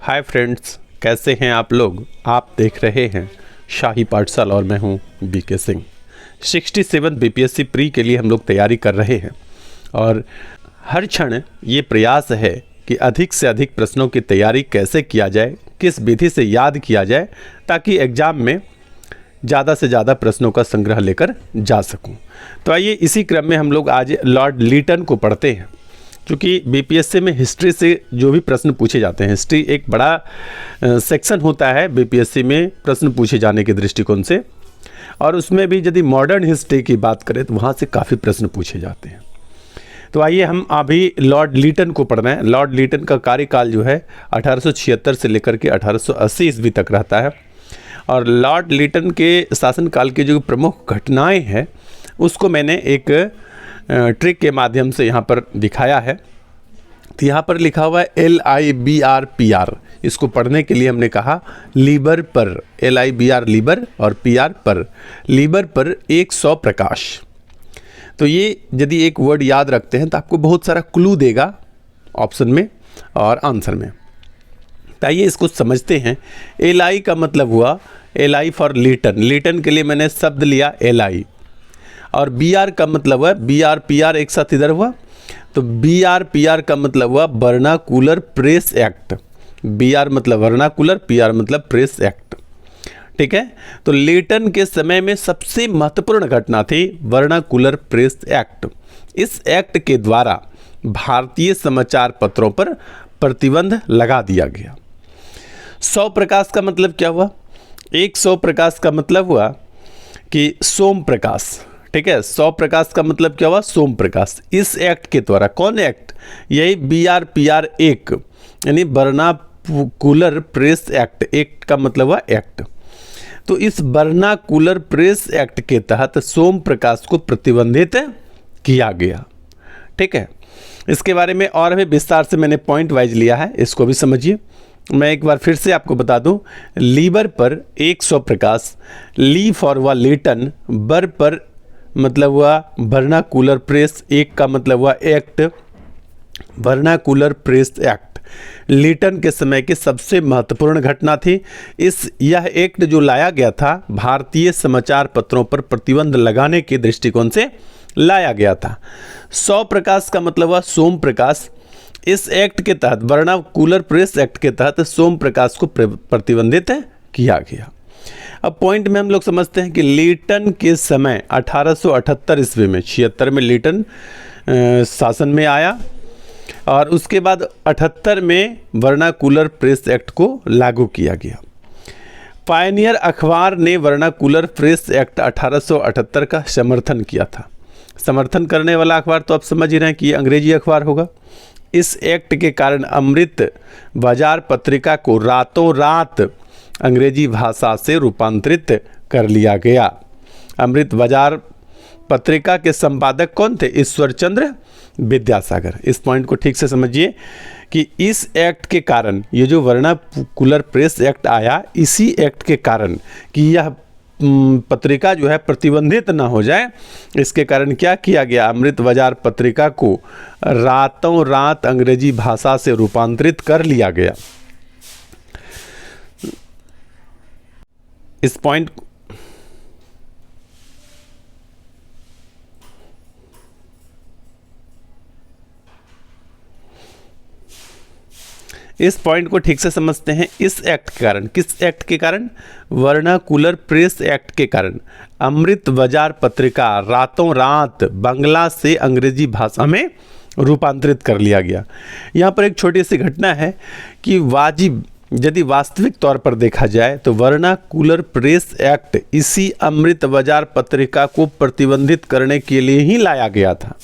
Hi friends, कैसे हैं आप लोग। आप देख रहे हैं शाही पाठशाला और मैं हूं बीके सिंह। 67 बीपीएससी प्री के लिए हम लोग तैयारी कर रहे हैं और हर क्षण ये प्रयास है कि अधिक से अधिक प्रश्नों की तैयारी कैसे किया जाए, किस विधि से याद किया जाए ताकि एग्ज़ाम में ज़्यादा से ज़्यादा प्रश्नों का संग्रह लेकर जा सकूं। तो आइए इसी क्रम में हम लोग आज लॉर्ड लीटन को पढ़ते हैं। क्योंकि बीपीएससी में हिस्ट्री से जो भी प्रश्न पूछे जाते हैं, हिस्ट्री एक बड़ा सेक्शन होता है बीपीएससी में प्रश्न पूछे जाने के दृष्टिकोण से, और उसमें भी यदि मॉडर्न हिस्ट्री की बात करें तो वहाँ से काफ़ी प्रश्न पूछे जाते हैं। तो आइए हम अभी लॉर्ड लीटन को पढ़ रहे हैं। लॉर्ड लीटन का कार्यकाल जो है 1876 से लेकर के 1880 ईस्वी तक रहता है, और लॉर्ड लीटन के शासनकाल की जो प्रमुख घटनाएं हैं उसको मैंने एक ट्रिक के माध्यम से यहाँ पर दिखाया है। तो यहाँ पर लिखा हुआ है LIBR इसको पढ़ने के लिए हमने कहा लीबर पर, LIBR लीबर और PR पर, लीबर पर 100 प्रकाश। तो ये यदि एक वर्ड याद रखते हैं तो आपको बहुत सारा क्लू देगा ऑप्शन में और आंसर में। तो आइए इसको समझते हैं। LI का मतलब हुआ LI फॉर लीटन, लीटन के लिए मैंने शब्द लिया LI, और BR का मतलब हुआ BR PR एक साथ इधर हुआ, तो BR PR का मतलब हुआ वर्नाकुलर प्रेस एक्ट। BR मतलब वर्नाकुलर, PR मतलब प्रेस एक्ट। ठीक है, तो लीटन के समय में सबसे महत्वपूर्ण घटना थी वर्नाकुलर प्रेस एक्ट। इस एक्ट के द्वारा भारतीय समाचार पत्रों पर प्रतिबंध लगा दिया गया। 100 प्रकाश का मतलब क्या हुआ? 100 प्रकाश का मतलब हुआ कि सोम प्रकाश। ठीक है, 100 प्रकाश का मतलब क्या हुआ? सोम प्रकाश। इस एक्ट के द्वारा, कौन एक्ट? यही BR PR 1 यानी वर्नाकुलर प्रेस एक्ट का मतलब हुआ एक्ट। तो इस वर्नाकुलर प्रेस एक्ट के तहत सोम प्रकाश को प्रतिबंधित किया गया। ठीक है, इसके बारे में और भी विस्तार से मैंने पॉइंट वाइज लिया है, इसको भी समझिए। मैं एक बार फिर से आपको बता दूं, लीबर पर 100 प्रकाश, ली फॉर हुआ लीटन, बर पर मतलब हुआ वर्नाकुलर प्रेस, एक का मतलब हुआ act, vernacular press act Lytton के समय की सबसे महत्वपूर्ण घटना थी। यह एक्ट जो लाया गया था भारतीय समाचार पत्रों पर प्रतिबंध लगाने के दृष्टिकोण से लाया गया था। 100 प्रकाश का मतलब हुआ सोम प्रकाश। इस एक्ट के तहत, वर्नाकुलर प्रेस एक्ट के तहत सोम प्रकाश को प्रतिबंधित किया गया। अब पॉइंट में हम लोग समझते हैं कि लीटन के समय 1878 ईस्वी में, 76 में लीटन शासन में आया, और उसके बाद 78 में वर्नाकुलर प्रेस एक्ट को लागू किया गया। पायनियर अखबार ने वर्नाकुलर प्रेस एक्ट 1878 का समर्थन किया था। समर्थन करने वाला अखबार तो आप समझ ही रहे हैं कि ये अंग्रेजी अखबार होगा। इस एक्ट के कारण अमृत बाजार पत्रिका को रातों रात अंग्रेजी भाषा से रूपांतरित कर लिया गया। अमृत बाजार पत्रिका के संपादक कौन थे? ईश्वरचंद्र विद्यासागर। इस पॉइंट को ठीक से समझिए कि इस एक्ट के कारण, ये जो वर्नाकुलर प्रेस एक्ट आया, इसी एक्ट के कारण कि यह पत्रिका जो है प्रतिबंधित ना हो जाए, इसके कारण क्या किया गया? अमृत बाजार पत्रिका को रातों रात अंग्रेजी भाषा से रूपांतरित कर लिया गया। इस पॉइंट को ठीक से समझते हैं। इस एक्ट के कारण, किस एक्ट के कारण? वर्नाकुलर प्रेस एक्ट के कारण अमृत बाजार पत्रिका रातों रात बांग्ला से अंग्रेजी भाषा में रूपांतरित कर लिया गया। यहाँ पर एक छोटी सी घटना है कि यदि वास्तविक तौर पर देखा जाए तो वर्नाकुलर प्रेस एक्ट इसी अमृत बाजार पत्रिका को प्रतिबंधित करने के लिए ही लाया गया था,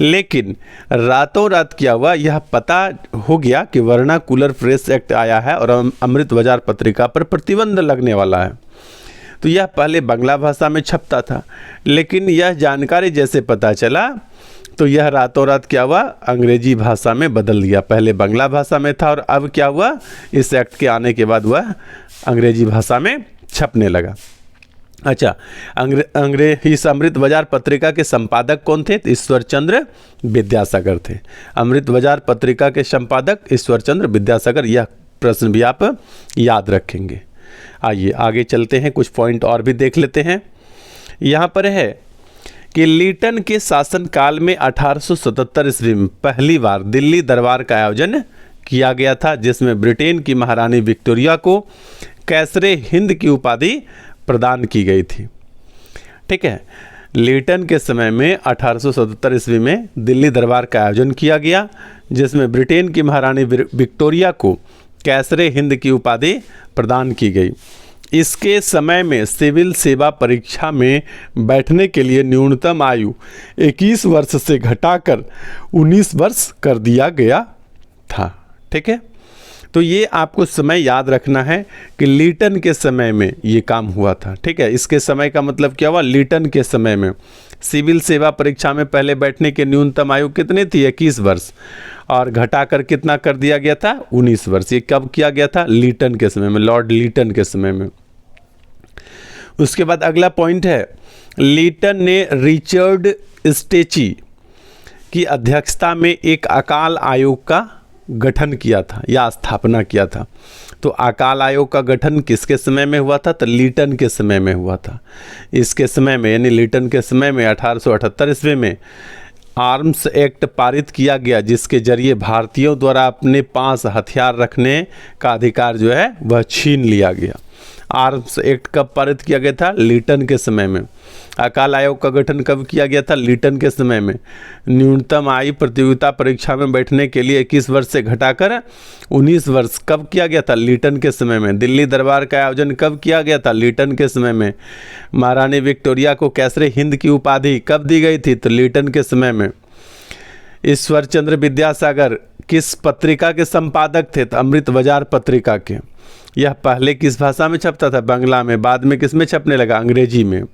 लेकिन रातों रात क्या हुआ, यह पता हो गया कि वर्नाकुलर प्रेस एक्ट आया है और अमृत बाजार पत्रिका पर प्रतिबंध लगने वाला है। तो यह पहले बांग्ला भाषा में छपता था, लेकिन यह जानकारी जैसे पता चला तो यह रातों रात क्या हुआ, अंग्रेजी भाषा में बदल दिया। पहले बांग्ला भाषा में था और अब क्या हुआ, इस एक्ट के आने के बाद वह अंग्रेजी भाषा में छपने लगा। अच्छा, इस अमृत बाजार पत्रिका के संपादक कौन थे? तो ईश्वर चंद्र विद्यासागर थे। अमृत बाजार पत्रिका के संपादक ईश्वर चंद्र विद्यासागर। यह प्रश्न भी आप याद रखेंगे। आइए आगे चलते हैं, कुछ पॉइंट और भी देख लेते हैं। यहाँ पर है कि लीटन के शासनकाल में 1877 ईस्वी में पहली बार दिल्ली दरबार का आयोजन किया गया था, जिसमें ब्रिटेन की महारानी विक्टोरिया को कैसरे हिंद की उपाधि प्रदान की गई थी। ठीक है, लीटन के समय में 1877 ईस्वी में दिल्ली दरबार का आयोजन किया गया, जिसमें ब्रिटेन की महारानी विक्टोरिया को कैसरे हिंद की उपाधि प्रदान की गई। इसके समय में सिविल सेवा परीक्षा में बैठने के लिए न्यूनतम आयु 21 वर्ष से घटाकर 19 वर्ष कर दिया गया था। ठीक है, तो ये आपको समय याद रखना है कि लीटन के समय में ये काम हुआ था। ठीक है, इसके समय का मतलब क्या हुआ? लीटन के समय में सिविल सेवा परीक्षा में पहले बैठने की न्यूनतम आयु कितनी थी? 21 वर्ष, और घटाकर कितना कर दिया गया था? 19 वर्ष। ये कब किया गया था? लीटन के समय में, लॉर्ड लीटन के समय में। उसके बाद अगला पॉइंट है, लीटन ने रिचर्ड स्टेची की अध्यक्षता में एक अकाल आयोग का गठन किया था या स्थापना किया था। तो अकाल आयोग का गठन किसके समय में हुआ था? तो लीटन के समय में हुआ था। इसके समय में यानी लीटन के समय में 1878 ईस्वी में आर्म्स एक्ट पारित किया गया, जिसके जरिए भारतीयों द्वारा अपने पास हथियार रखने का अधिकार जो है वह छीन लिया गया। आर्म्स एक्ट कब पारित किया गया था? लीटन के समय में। अकाल आयोग का गठन कब किया गया था? लीटन के समय में। न्यूनतम आयु प्रतियोगिता परीक्षा में बैठने के लिए 21 वर्ष से घटाकर 19 वर्ष कब किया गया था? लीटन के समय में। दिल्ली दरबार का आयोजन कब किया गया था? लीटन के समय में। महारानी विक्टोरिया को कैसरे हिंद की उपाधि कब दी गई थी? तो लीटन के समय में। ईश्वर चंद्र विद्यासागर किस पत्रिका के संपादक थे? तो अमृत बाजार पत्रिका के। यह पहले किस भाषा में छपता था? बांग्ला में। बाद में किस में छपने लगा? अंग्रेजी में।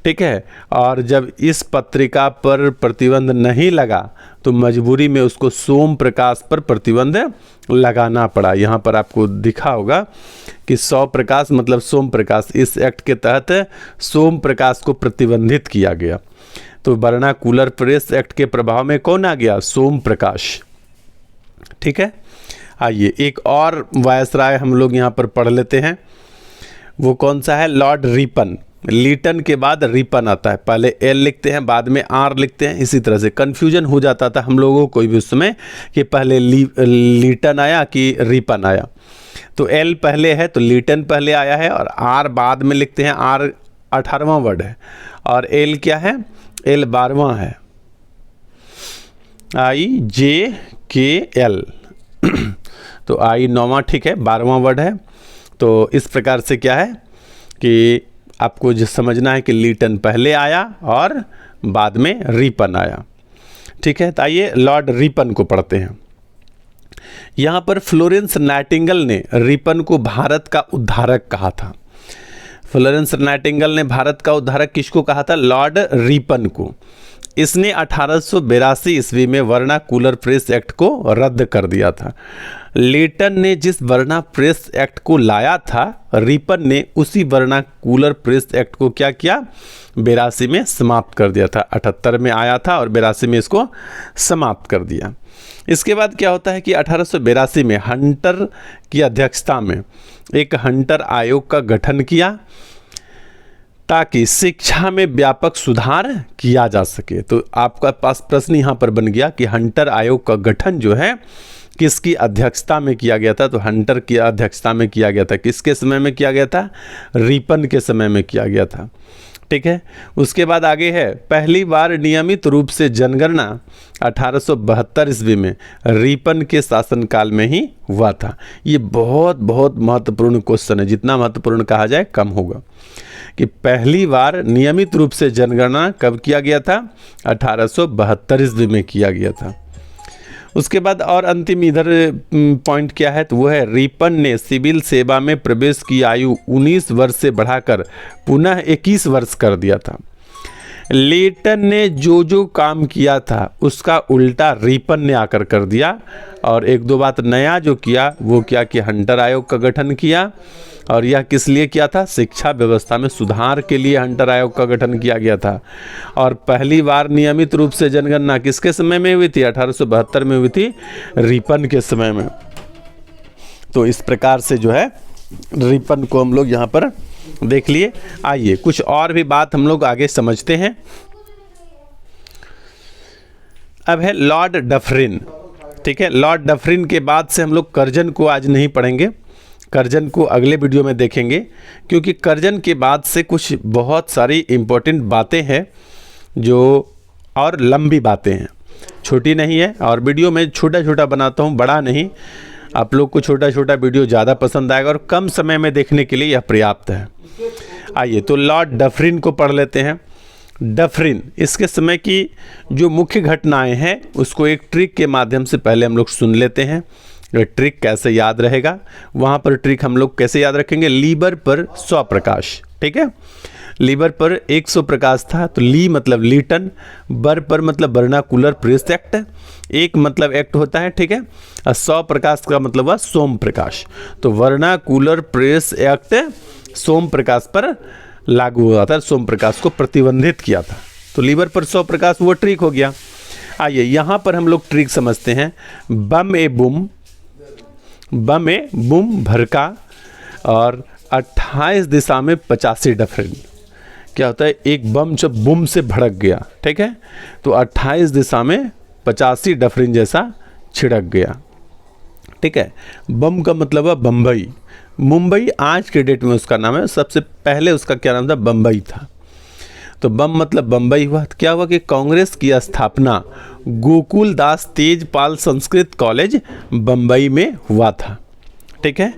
ठीक है, और जब इस पत्रिका पर प्रतिबंध नहीं लगा तो मजबूरी में उसको सोम प्रकाश पर प्रतिबंध लगाना पड़ा। यहाँ पर आपको दिखा होगा कि सौ प्रकाश मतलब सोम प्रकाश। इस एक्ट के तहत सोम प्रकाश को प्रतिबंधित किया गया। तो वर्नाकुलर प्रेस एक्ट के प्रभाव में कौन आ गया? सोम प्रकाश। ठीक है, आइए एक और वायसराय हम लोग यहाँ पर पढ़ लेते हैं। वो कौन सा है? Lord Ripon. लीटन के बाद रिपन आता है, पहले एल लिखते हैं बाद में आर लिखते हैं। इसी तरह से कन्फ्यूजन हो जाता था हम लोगों को भी उस समय कि पहले लीटन आया कि रिपन आया। तो एल पहले है तो लीटन पहले आया है, और आर बाद में लिखते हैं। आर 18वां वर्ड है, और एल क्या है? एल 12वां है। IJKL तो आई 9वां, ठीक है, 12वां वर्ड है। तो इस प्रकार से क्या है कि आपको जो समझना है कि लीटन पहले आया और बाद में रिपन आया। ठीक है, तो आइए लॉर्ड रिपन को पढ़ते हैं। यहाँ पर फ्लोरेंस नाइटिंगेल ने रिपन को भारत का उद्धारक कहा था। फ्लोरेंस नाइटिंगेल ने भारत का उद्धारक किसको कहा था? लॉर्ड रिपन को। इसने 1882 ईस्वी में वर्नाकुलर प्रेस एक्ट को रद्द कर दिया था। लीटन ने जिस वर्ना प्रेस एक्ट को लाया था, रिपन ने उसी वर्नाकुलर प्रेस एक्ट को क्या किया? 82 में समाप्त कर दिया था। 78 में आया था और 82 में इसको समाप्त कर दिया। इसके बाद क्या होता है कि 1882 में हंटर की अध्यक्षता में एक हंटर आयोग का गठन किया ताकि शिक्षा में व्यापक सुधार किया जा सके। तो आपका पास प्रश्न यहाँ पर बन गया कि हंटर आयोग का गठन जो है किसकी अध्यक्षता में किया गया था? तो हंटर की अध्यक्षता में किया गया था। किसके समय में किया गया था? रिपन के समय में किया गया था। ठीक है, उसके बाद आगे है, पहली बार नियमित रूप से जनगणना 1872 ईस्वी में रिपन के शासनकाल में ही हुआ था। ये बहुत बहुत महत्वपूर्ण क्वेश्चन है, जितना महत्वपूर्ण कहा जाए कम होगा। कि पहली बार नियमित रूप से जनगणना कब किया गया था? 1872 ईस्वी में किया गया था। उसके बाद और अंतिम इधर पॉइंट क्या है? तो वो है रिपन ने सिविल सेवा में प्रवेश की आयु 19 वर्ष से बढ़ाकर पुनः 21 वर्ष कर दिया था। लिटन ने जो जो काम किया था उसका उल्टा रिपन ने आकर कर दिया। और एक दो बात नया जो किया वो क्या कि हंटर आयोग का गठन किया। और यह किस लिए किया था? शिक्षा व्यवस्था में सुधार के लिए हंटर आयोग का गठन किया गया था। और पहली बार नियमित रूप से जनगणना किसके समय में हुई थी? 1872 में हुई थी, रिपन के समय में। तो इस प्रकार से जो है रिपन को हम लोग यहाँ पर देख लिए। आइए कुछ और भी बात हम लोग आगे समझते हैं। अब है लॉर्ड डफरिन। ठीक है, लॉर्ड डफरिन के बाद से हम लोग कर्जन को आज नहीं पढ़ेंगे, कर्जन को अगले वीडियो में देखेंगे, क्योंकि कर्जन के बाद से कुछ बहुत सारी इम्पोर्टेंट बातें हैं जो और लंबी बातें हैं, छोटी नहीं है। और वीडियो में छोटा छोटा बनाता हूँ, बड़ा नहीं। आप लोग को छोटा छोटा वीडियो ज़्यादा पसंद आएगा और कम समय में देखने के लिए यह पर्याप्त है। आइए तो लॉर्ड डफरिन को पढ़ लेते हैं। डफरिन, इसके समय की जो मुख्य घटनाएं हैं उसको एक ट्रिक के माध्यम से पहले हम लोग सुन लेते हैं। ट्रिक कैसे याद रहेगा, वहाँ पर ट्रिक हम लोग कैसे याद रखेंगे? लीबर पर 100 प्रकाश। ठीक है, लीबर पर 100 प्रकाश था, तो ली मतलब लीटन, बर पर मतलब वर्नाकुलर प्रेस एक्ट, एक मतलब एक्ट होता है। ठीक है, और 100 प्रकाश का मतलब हुआ सोम प्रकाश। तो वर्नाकुलर प्रेस एक्ट सोम प्रकाश पर लागू हुआ था, सोम प्रकाश को प्रतिबंधित किया था। तो लीबर पर 100 प्रकाश वो ट्रिक हो गया। आइए यहाँ पर हम लोग ट्रिक समझते हैं। बम ए बुम, बम ए बुम भड़का और 28 दिशा में 85 डफरिन। क्या होता है? एक बम जब बुम से भड़क गया, ठीक है, तो 28 दिशा में 85 डफरिन जैसा छिड़क गया। ठीक है, बम का मतलब है बम्बई। मुंबई आज के डेट में उसका नाम है, सबसे पहले उसका क्या नाम था? बम्बई था। तो बम मतलब बम्बई हुआ। तो क्या हुआ कि कांग्रेस की स्थापना गोकुल दास तेजपाल संस्कृत कॉलेज बम्बई में हुआ था। ठीक है,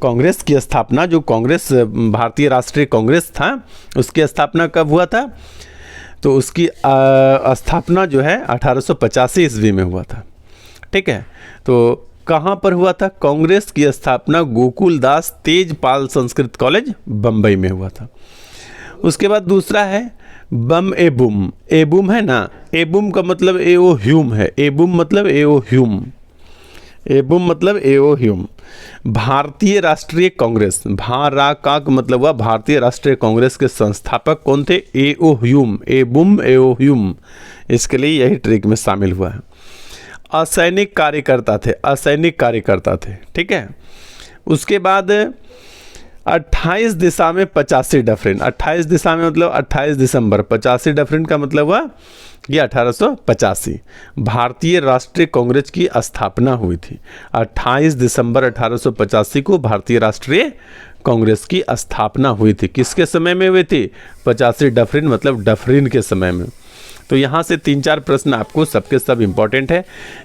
कांग्रेस की स्थापना, जो कांग्रेस भारतीय राष्ट्रीय कांग्रेस था, उसकी स्थापना कब हुआ था? तो उसकी स्थापना जो है 1885 ईस्वी में हुआ था। ठीक है, तो कहाँ पर हुआ था? कांग्रेस की स्थापना गोकुल दास तेजपाल संस्कृत कॉलेज बम्बई में हुआ था। उसके बाद दूसरा है बम ए बुम। ए बुम है ना, ए बुम का मतलब ए ओ ह्यूम है। ए बुम मतलब ए ओ ह्यूम, ए बुम मतलब ए ओ ह्यूम। भारतीय राष्ट्रीय कांग्रेस, भारा का मतलब हुआ भारतीय राष्ट्रीय कांग्रेस के संस्थापक कौन थे? ए ओ ह्यूम। ए बुम ए ओ ह्यूम, इसके लिए यही ट्रिक में शामिल हुआ है। असैनिक कार्यकर्ता थे, असैनिक कार्यकर्ता थे। ठीक है, उसके बाद 28 दिशा में 85 डफरिन। 28 दिशा में मतलब 28 दिसंबर, 85 डफरिन का मतलब हुआ ये 1885 भारतीय राष्ट्रीय कांग्रेस की स्थापना हुई थी। 28 दिसंबर 1885 को भारतीय राष्ट्रीय कांग्रेस की स्थापना हुई थी। किसके समय में हुई थी? 85 डफरिन मतलब डफरिन के समय में। तो यहाँ से 3-4 प्रश्न आपको सबके सब इम्पोर्टेंट है।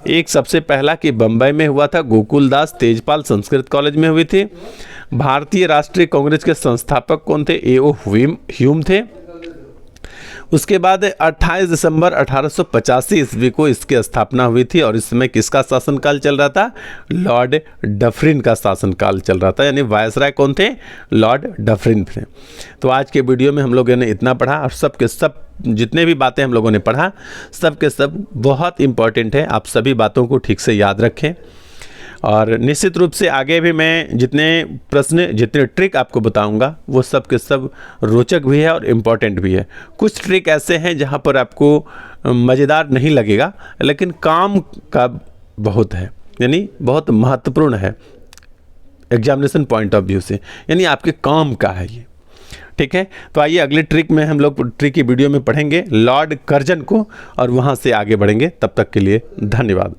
एक सबसे पहला कि बम्बई में हुआ था, गोकुल दास तेजपाल संस्कृत कॉलेज में हुई थी। भारतीय राष्ट्रीय कांग्रेस के संस्थापक कौन थे? ए ओ ह्यूम थे। उसके बाद 28 दिसंबर 1885 ईस्वी को इसकी स्थापना हुई थी और इस समय किसका शासनकाल चल रहा था? लॉर्ड डफरिन का शासनकाल चल रहा था, यानी वायसराय कौन थे? लॉर्ड डफरिन थे। तो आज के वीडियो में हम लोगों ने इतना पढ़ा और सब के सब जितने भी बातें हम लोगों ने पढ़ा सब के सब बहुत इम्पॉर्टेंट है। आप सभी बातों को ठीक से याद रखें और निश्चित रूप से आगे भी मैं जितने प्रश्न, जितने ट्रिक आपको बताऊंगा वो सब के सब रोचक भी है और इम्पॉर्टेंट भी है। कुछ ट्रिक ऐसे हैं जहां पर आपको मज़ेदार नहीं लगेगा, लेकिन काम का बहुत है, यानी बहुत महत्वपूर्ण है एग्जामिनेशन पॉइंट ऑफ व्यू से, यानी आपके काम का है ये। ठीक है, तो आइए अगले ट्रिक में हम लोग ट्रिक की वीडियो में पढ़ेंगे लॉर्ड कर्जन को और वहाँ से आगे बढ़ेंगे। तब तक के लिए धन्यवाद।